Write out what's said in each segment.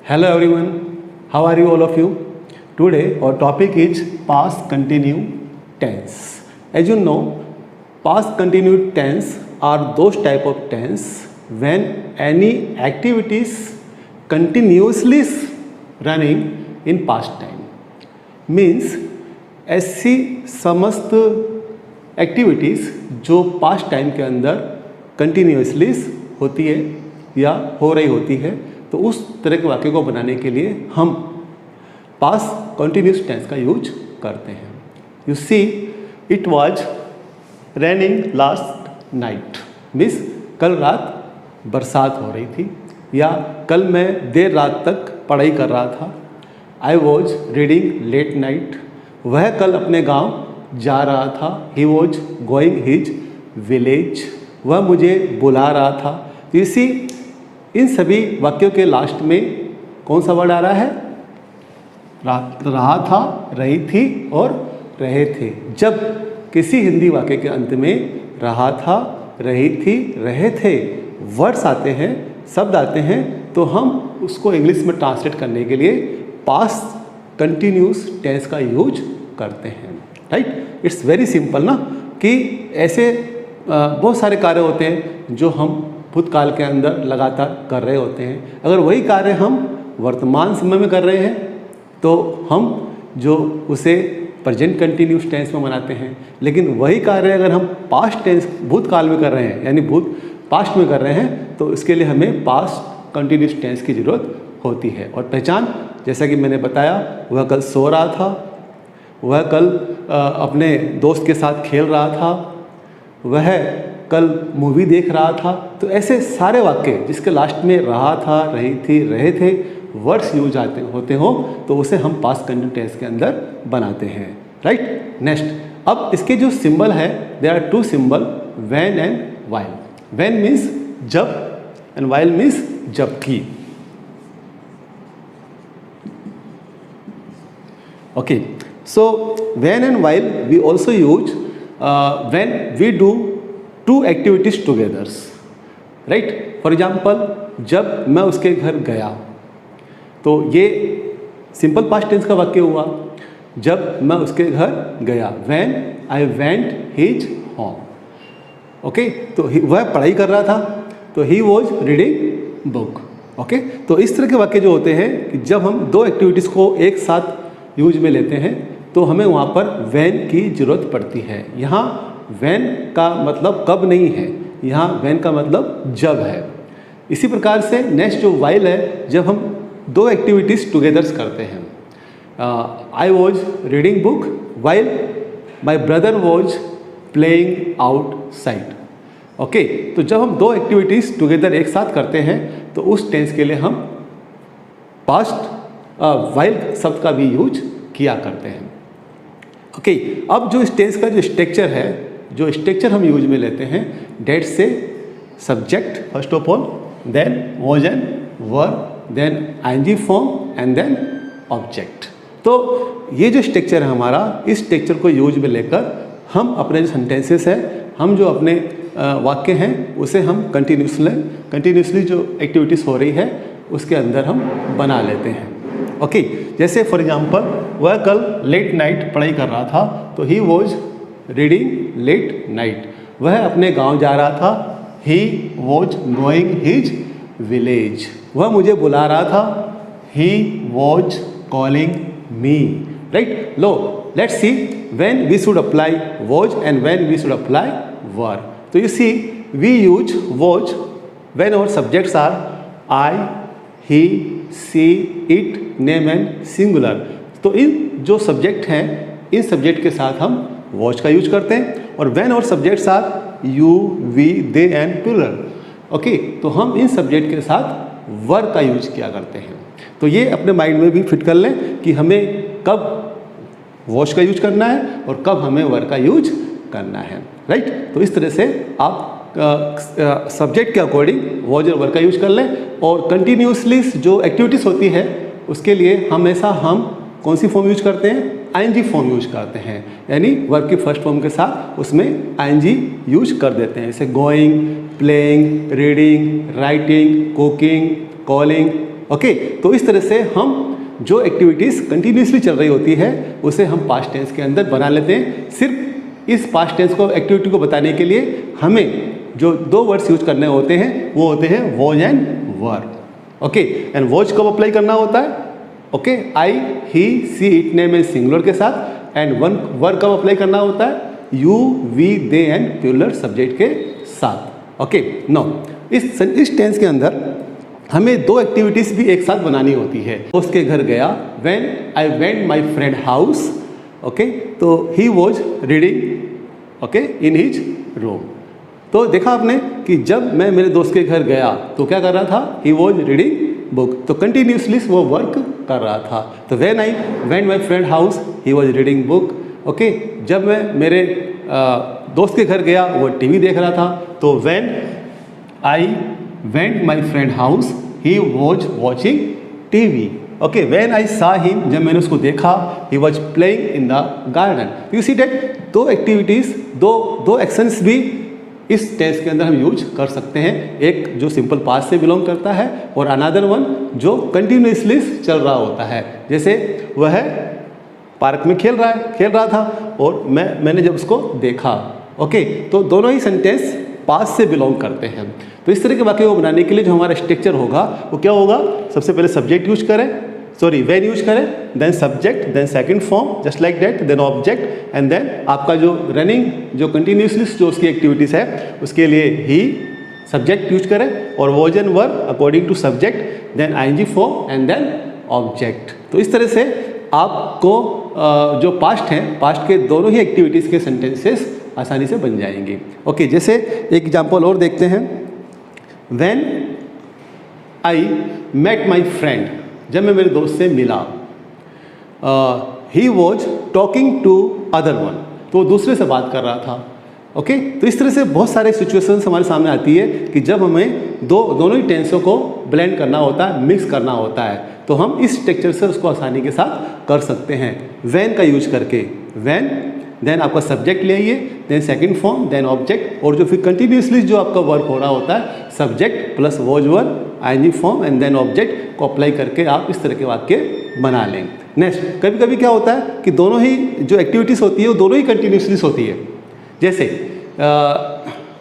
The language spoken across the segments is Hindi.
Hello everyone, how are you all of you? Today our topic is past continuous tense. As you know, past continuous tense are those type of tense when any activities continuously running in past time. Means ऐसी समस्त एक्टिविटीज़ जो पास्ट टाइम के अंदर कंटिन्यूसली होती है या हो रही होती है, तो उस तरह के वाक्य को बनाने के लिए हम पास्ट कंटिन्यूस टेंस का यूज करते हैं. You see, it was raining last night. Means कल रात बरसात हो रही थी, या कल मैं देर रात तक पढ़ाई कर रहा था. I was reading late night. वह कल अपने गांव जा रहा था. He was going his village. वह मुझे बुला रहा था. तो इसी इन सभी वाक्यों के लास्ट में कौन सा वर्ड आ रहा है? रहा था, रही थी और रहे थे. जब किसी हिंदी वाक्य के अंत में रहा था, रही थी, रहे थे वर्ड्स आते हैं, शब्द आते हैं, तो हम उसको इंग्लिश में ट्रांसलेट करने के लिए पास्ट कंटिन्यूस टेंस का यूज करते हैं. राइट? इट्स वेरी सिंपल ना, कि ऐसे बहुत सारे कार्य होते हैं जो हम भूतकाल के अंदर लगातार कर रहे होते हैं. अगर वही कार्य हम वर्तमान समय में कर रहे हैं तो हम जो उसे प्रेजेंट कंटिन्यूस टेंस में बनाते हैं. लेकिन वही कार्य अगर हम पास्ट टेंस भूतकाल में कर रहे हैं, यानी पास्ट में कर रहे हैं, तो इसके लिए हमें पास्ट कंटिन्यूस टेंस की ज़रूरत होती है. और पहचान, जैसा कि मैंने बताया, वह कल सो रहा था, वह कल अपने दोस्त के साथ खेल रहा था, वह कल मूवी देख रहा था. तो ऐसे सारे वाक्य जिसके लास्ट में रहा था, रही थी, रहे थे वर्ड्स यूज होते हो, तो उसे हम पास्ट कंटिन्यूस टेंस के अंदर बनाते हैं. राइट? नेक्स्ट, अब इसके जो सिंबल है, there are two symbol, when and while. When means जब एंड व्हाइल मीन्स जबकि. Okay, so when and while we also use when we do two activities together. Right? For example, जब मैं उसके घर गया, तो ये सिंपल पास्ट टेंस का वाक्य हुआ. जब मैं उसके घर गया, when I went his home. Okay, तो वह पढ़ाई कर रहा था, तो he was reading book. Okay, तो इस तरह के वाक्य जो होते हैं कि जब हम दो एक्टिविटीज़ को एक साथ यूज में लेते हैं, तो हमें वहाँ पर when की ज़रूरत पड़ती है. यहाँ when का मतलब कब नहीं है, यहाँ when का मतलब जब है. इसी प्रकार से नेक्स्ट जो while है, जब हम दो एक्टिविटीज़ टुगेदर्स करते हैं. आई was reading book while my brother was playing outside. Okay, तो जब हम दो एक्टिविटीज़ टुगेदर एक साथ करते हैं, तो उस टेंस के लिए हम पास्ट वाइल शब्द का भी यूज किया करते हैं. ओके, अब जो इस टेंस का जो स्ट्रक्चर है, जो स्ट्रक्चर हम यूज में लेते हैं, डेट से subject first of all, then was and were, then ING form and then object. तो ये जो स्ट्रक्चर है हमारा, इस स्ट्रक्चर को यूज में लेकर हम अपने जो सेंटेंसेस हैं, हम जो अपने वाक्य हैं, उसे हम कंटिन्यूसली जो एक्टिविटीज़ हो रही है उसके अंदर हम बना लेते हैं. ओके, जैसे फॉर एग्जांपल, वह कल लेट नाइट पढ़ाई कर रहा था, तो he was reading late night. वह अपने गांव जा रहा था. He was going his village. वह मुझे बुला रहा था. He was calling me. Right? लो, let's see when we should apply was and when we should apply were. तो you see, we use was when our subjects are I, he, she, it, name and singular. तो इन जो सब्जेक्ट हैं, इन सब्जेक्ट के साथ हम वॉच का यूज करते हैं. और व्हेन और subjects are you, we, they and plural. Okay, तो हम इन सब्जेक्ट के साथ वर का यूज किया करते हैं. तो ये अपने माइंड में भी फिट कर लें कि हमें कब वॉच का यूज करना है और कब हमें वर का यूज करना है. राइट? तो इस तरह से आप सब्जेक्ट के अकॉर्डिंग वॉज और वर्ब का यूज कर लें. और कंटिन्यूसली जो एक्टिविटीज़ होती है उसके लिए हमेशा हम कौन सी फॉर्म यूज करते हैं? आईएनजी फॉर्म यूज करते हैं, यानी वर्ब की फर्स्ट फॉर्म के साथ उसमें आईएनजी यूज कर देते हैं. जैसे going, playing, reading, writing, cooking, calling, okay, तो इस तरह से हम जो एक्टिविटीज़ कंटिन्यूसली चल रही होती है उसे हम पास्ट टेंस के अंदर बना लेते हैं। सिर्फ इस पास्ट टेंस को एक्टिविटी को बताने के लिए हमें जो दो वर्ड्स यूज करने होते हैं वो होते हैं was and were. Okay, and was कब अप्लाई करना होता है? Okay, I, he, she, it, name and singular के साथ। एंड वन वर कब अप्लाई करना होता है? You, we, they and plural subject के साथ। ओके, नाउ इस टेंस के अंदर हमें दो एक्टिविटीज़ भी एक साथ बनानी होती है। उसके घर गया, when I went my friend house. Okay, तो he was reading okay in his room. तो देखा आपने कि जब मैं मेरे दोस्त के घर गया तो क्या कर रहा था? He was reading book. तो कंटिन्यूसली वो वर्क कर रहा था। तो when I went my friend house he was reading book. Okay, जब मैं मेरे दोस्त के घर गया वो टीवी देख रहा था। तो when I went my friend house he was watching TV. Okay, when I saw him, जब मैंने उसको देखा, he was playing in the garden. You see that दो एक्टिविटीज़, दो एक्शंस भी इस टेंस के अंदर हम यूज कर सकते हैं। एक जो सिंपल पास्ट से बिलोंग करता है और अनदर वन जो कंटिन्यूसली चल रहा होता है। जैसे वह पार्क में खेल रहा था और मैंने जब उसको देखा। ओके, तो दोनों ही सेंटेंस पास्ट से बिलोंग करते हैं। तो इस तरह के वाक्य को बनाने के लिए जो हमारा स्ट्रक्चर होगा वो क्या होगा? सबसे पहले सब्जेक्ट यूज करें, वेन यूज करें, then subject, then second form just like that, then object, and then आपका जो रनिंग जो कंटिन्यूसली जो उसकी एक्टिविटीज़ है उसके लिए ही सब्जेक्ट यूज करें और was and were according to subject, then ING form and then object. तो इस तरह से आपको जो पास्ट है, पास्ट के दोनों ही एक्टिविटीज़ के सेंटेंसेस आसानी से बन जाएंगे। ओके, जैसे एक एग्जाम्पल और देखते हैं। When I met my friend, जब मैं मेरे दोस्त से मिला, he was talking to other one, तो वो दूसरे से बात कर रहा था। ओके, तो इस तरह से बहुत सारे सिचुएशंस हमारे सामने आती है कि जब हमें दोनों ही टेंसों को ब्लेंड करना होता है, मिक्स करना होता है, तो हम इस स्ट्रक्चर से उसको आसानी के साथ कर सकते हैं। व्हेन का यूज करके, व्हेन, देन आपका सब्जेक्ट ले आइए, then second form, then object, और जो फिर कंटिन्यूसली जो आपका वर्क हो रहा होता है subject plus was were ING form and then object को अप्लाई करके आप इस तरह के वाक्य बना लें। नेक्स्ट, कभी कभी क्या होता है कि दोनों ही जो एक्टिविटीज़ होती है वो दोनों ही कंटिन्यूसली होती है। जैसे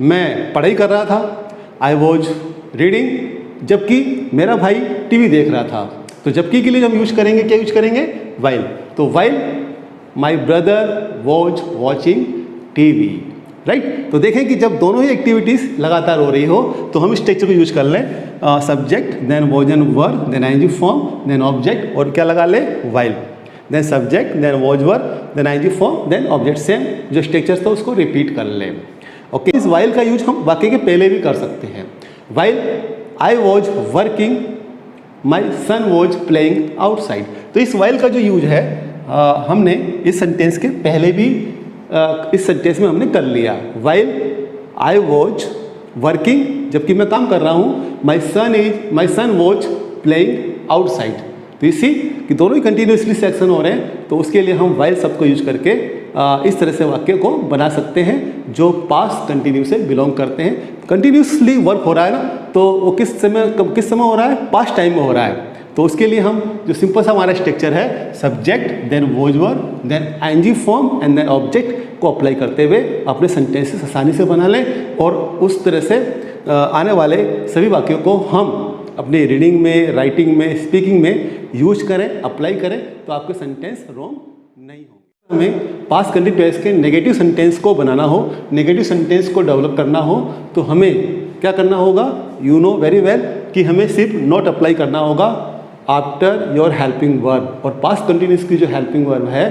मैं पढ़ाई कर रहा था, आई वॉज रीडिंग, जबकि मेरा भाई टीवी देख रहा था। तो जबकि के लिए हम यूज करेंगे, क्या यूज करेंगे? वाइल। तो while my brother was watching TV, right. तो देखें कि जब दोनों ही एक्टिविटीज़ लगातार हो रही हो तो हम स्ट्रक्चर को यूज कर लें, subject, then was and were, then ING form, then object, और क्या लगा लें? While, then subject, then was were, then ING form, then object. Same जो स्ट्रक्चर था उसको रिपीट कर लें। ओके, इस वाइल का यूज हम वाक्य के पहले भी कर सकते हैं। While I was working my son was playing outside. तो इस वाइल का जो यूज है हमने इस सेंटेंस के पहले भी इस सेंटेंस में हमने कर लिया। वाइल आई वॉज वर्किंग, जबकि मैं काम कर रहा हूँ, माई सन वॉज प्लेइंग आउटसाइड। तो इसी कि दोनों ही कंटिन्यूसली से एक्शन हो रहे हैं, तो उसके लिए हम वाइल शब्द को यूज करके इस तरह से वाक्य को बना सकते हैं जो पास्ट कंटिन्यू से बिलोंग करते हैं। कंटिन्यूसली वर्क हो रहा है ना, तो वो किस समय हो रहा है? पास्ट टाइम में हो रहा है। तो उसके लिए हम जो सिंपल सा हमारा स्ट्रक्चर है, subject, then was were, then ING form and then object को अप्लाई करते हुए अपने सेंटेंसेस आसानी से बना लें, और उस तरह से आने वाले सभी वाक्यों को हम अपनी रीडिंग में, राइटिंग में, स्पीकिंग में यूज करें, अप्लाई करें, तो आपके सेंटेंस रॉन्ग नहीं होंगे। हमें पास्ट कंटिन्यूअस के नेगेटिव सेंटेंस को बनाना हो, नेगेटिव सेंटेंस को डेवलप करना हो, तो हमें क्या करना होगा? यू नो वेरी वेल कि हमें सिर्फ नॉट अप्लाई करना होगा आफ्टर योर हेल्पिंग वर्ब। और पास्ट कंटिन्यूअस की जो हेल्पिंग वर्ब है,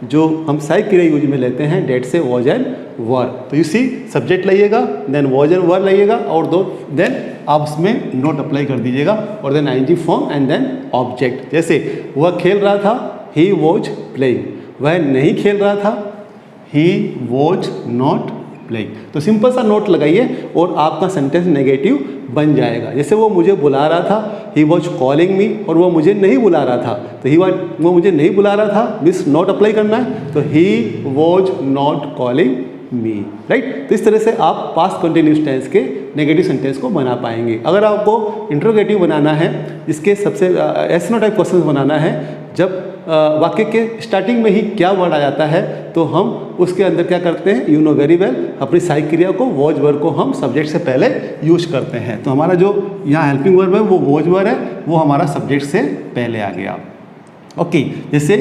जो हम सहायक क्रिया यूज में लेते हैं, डेट से वॉज एंड वर। तो यू सी, सब्जेक्ट लाइएगा, देन वॉज एंड वर लाइएगा, और देन आप उसमें नोट अप्लाई कर दीजिएगा, और then ING form and then object. जैसे वह खेल रहा था, ही वॉज प्लेइंग, वह नहीं खेल रहा था, ही वॉज नॉट प्लेइंग। तो सिंपल सा नोट लगाइए और आपका सेंटेंस नेगेटिव बन जाएगा। जैसे वो मुझे बुला रहा था, ही वॉज कॉलिंग मी, और वो मुझे नहीं बुला रहा था, तो वो मुझे नहीं बुला रहा था, मिस नॉट अप्लाई करना है, तो he was not calling me, right. तो इस तरह से आप पास्ट कंटिन्यूस टेंस के नेगेटिव सेंटेंस को बना पाएंगे। अगर आपको इंट्रोगेटिव बनाना है, इसके सबसे एस नो टाइप क्वेश्चन बनाना है, जब वाक्य के स्टार्टिंग में ही क्या वर्ड आ जाता है तो हम उसके अंदर क्या करते हैं, यू नो वेरी वेल, अपनी सहायक क्रिया को वॉज वर्ब को हम सब्जेक्ट से पहले यूज करते हैं। तो हमारा जो यहाँ हेल्पिंग वर्ब है वो वॉज वर्ब है, वो हमारा सब्जेक्ट से पहले आ गया। ओके, जैसे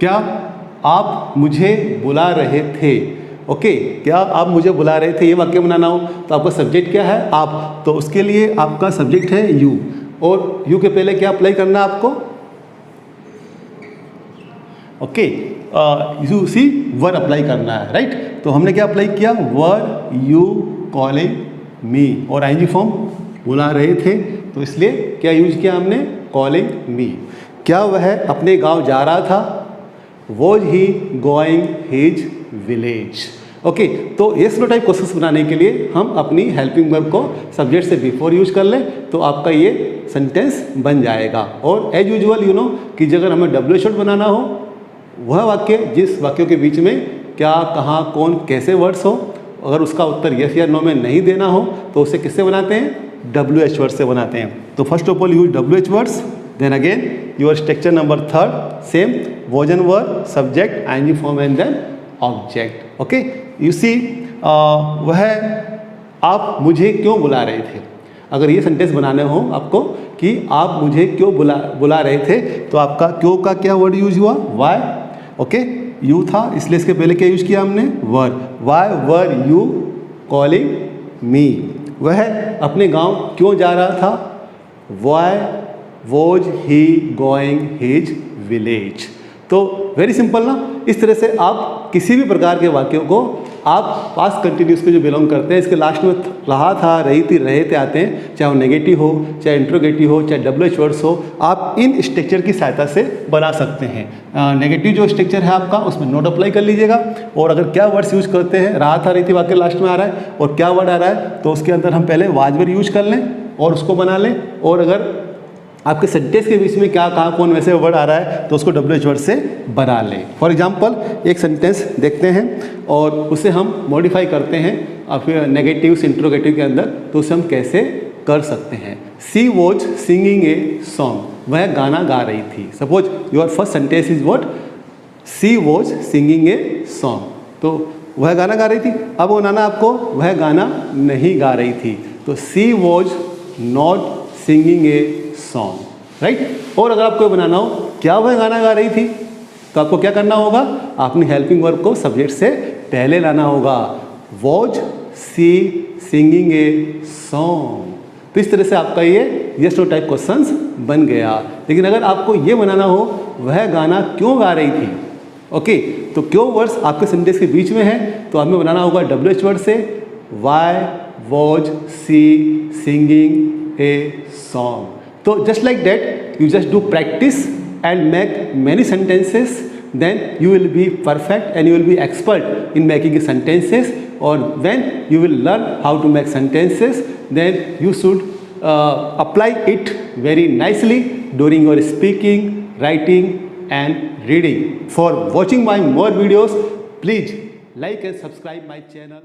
क्या आप मुझे बुला रहे थे। ओके, क्या आप मुझे बुला रहे थे, ये वाक्य बनाना हो तो आपका सब्जेक्ट क्या है, आप। तो उसके लिए आपका सब्जेक्ट है यू, और यू के पहले क्या अप्लाई करना है आपको, okay, you see were apply करना है, राइट। तो हमने क्या अप्लाई किया, वर यू कॉलिंग मी, और आईएनजी फॉर्म बुला रहे थे तो इसलिए क्या यूज किया हमने, कॉलिंग मी। क्या वह अपने गांव जा रहा था, was he going his village. Okay, तो ये स्लो टाइप क्वेश्चंस बनाने के लिए हम अपनी हेल्पिंग वर्ब को सब्जेक्ट से बिफोर यूज कर लें तो आपका ये सेंटेंस बन जाएगा। और एज यूजुअल यू नो कि अगर हमें डब्ल्यू शॉर्ट बनाना हो, वह वाक्य जिस वाक्यों के बीच में क्या, कहाँ, कौन, कैसे वर्ड्स हो, अगर उसका उत्तर यस या नो में नहीं देना हो तो उसे किससे बनाते हैं, डब्ल्यू एच वर्ड से बनाते हैं। तो first of all use W H words, then again your structure number third same, was and verb, subject, ING form and then object. Okay, you see वह आप मुझे क्यों बुला रहे थे। अगर ये सेंटेंस बनाने हो आपको कि आप मुझे क्यों बुला रहे थे, तो आपका क्यों का क्या वर्ड यूज हुआ, वाई। ओके, यू था इसलिए इसके पहले क्या यूज किया हमने, were. Why were you calling me. वह अपने गांव क्यों जा रहा था, why was he going his village. तो वेरी सिंपल ना। इस तरह से आप किसी भी प्रकार के वाक्यों को आप पास्ट कंटिन्यूस के जो बिलोंग करते हैं इसके लास्ट में रहा था, रही थी, रहे थे आते हैं, चाहे वो नेगेटिव हो, चाहे इंट्रोगेटिव हो, चाहे डब्ल्यू एच वर्ड्स हो, आप इन स्ट्रक्चर की सहायता से बना सकते हैं। नेगेटिव जो स्ट्रक्चर है आपका उसमें नोट अप्लाई कर लीजिएगा, और अगर क्या वर्ड्स यूज करते हैं, रहा था, रही थी वाक्य लास्ट में आ रहा है और क्या वर्ड आ रहा है तो उसके अंदर हम पहले वाज वर्ब यूज कर लें और उसको बना लें। और अगर आपके सेंटेंस के बीच में क्या, कहाँ, कौन वैसे वर्ड आ रहा है तो उसको डब्ल्यू एच वर्ड से बना लें। फॉर एग्जांपल एक सेंटेंस देखते हैं और उसे हम मॉडिफाई करते हैं फिर नेगेटिव इंट्रोगेटिव के अंदर, तो उसे हम कैसे कर सकते हैं। She was singing a song, वह गाना गा रही थी। Suppose your first sentence is what, she was singing a song, तो वह गाना गा रही थी। अब बनाना आपको वह गाना नहीं गा रही थी, तो she was not singing a song, right. और अगर आपको बनाना हो क्या वह गाना गा रही थी, तो आपको क्या करना होगा, आपने हेल्पिंग वर्ब को सब्जेक्ट से पहले लाना होगा, was she singing a song. तो इस तरह से आपका ये यस नो टाइप क्वेश्चंस बन गया। लेकिन अगर आपको ये बनाना हो वह गाना क्यों गा रही थी, ओके, तो क्यों वर्ड्स आपके सेंटेंस के बीच में है तो हमें बनाना होगा डब्ल्यू एच वर्ड से, why was she singing a song. So just like that, you just do practice and make many sentences, then you will be perfect and you will be expert in making sentences. Or when you will learn how to make sentences, then you should apply it very nicely during your speaking, writing and reading. For watching my more videos, please like and subscribe my channel.